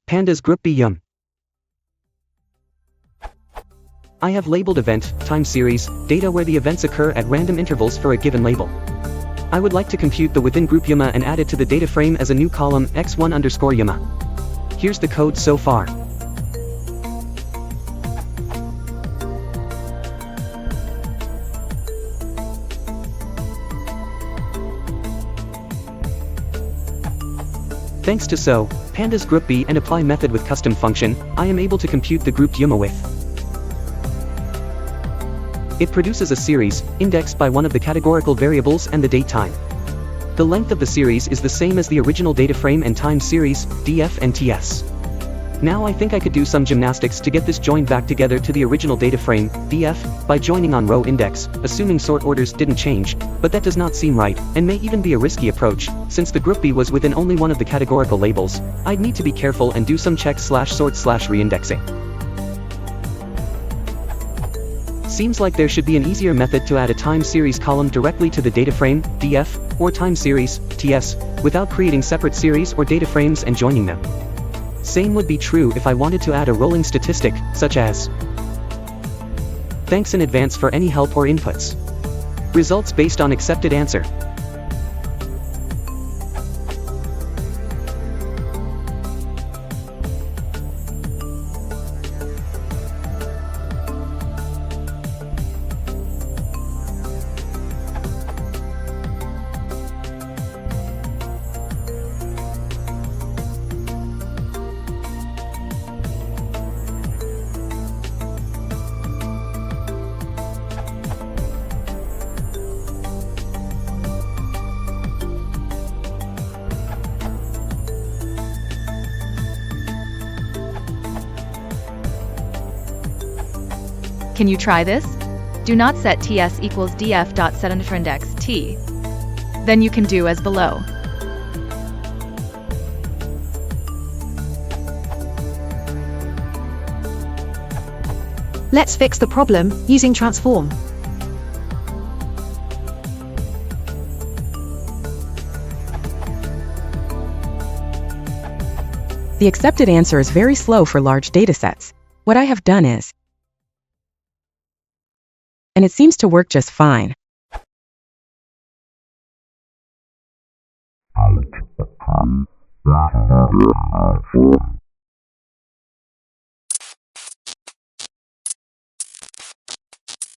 Pandas Groupby Ewm. I have labeled event, time series, data where the events occur at random intervals for a given label. I would like to compute the within group Ewm and add it to the data frame as a new column x1_Ewm. Here's the code so far. Thanks to Pandas Groupby and apply method with custom function, I am able to compute the group Ewm width. It produces a series, indexed by one of the categorical variables and the date time. The length of the series is the same as the original data frame and time series, df and ts. Now I think I could do some gymnastics to get this joined back together to the original data frame, df, by joining on row index, assuming sort orders didn't change, but that does not seem right, and may even be a risky approach, since the groupby was within only one of the categorical labels. I'd need to be careful and do some check/sort/reindexing. Seems like there should be an easier method to add a time series column directly to the data frame, df, or time series, ts, without creating separate series or data frames and joining them. Same would be true if I wanted to add a rolling statistic, such as "Thanks in advance for any help or inputs. Results based on accepted answer." Can you try this? Do not set ts equals df.setIndex t. Then you can do as below. Let's fix the problem using transform. The accepted answer is very slow for large datasets. What I have done is, and it seems to work just fine. Alt,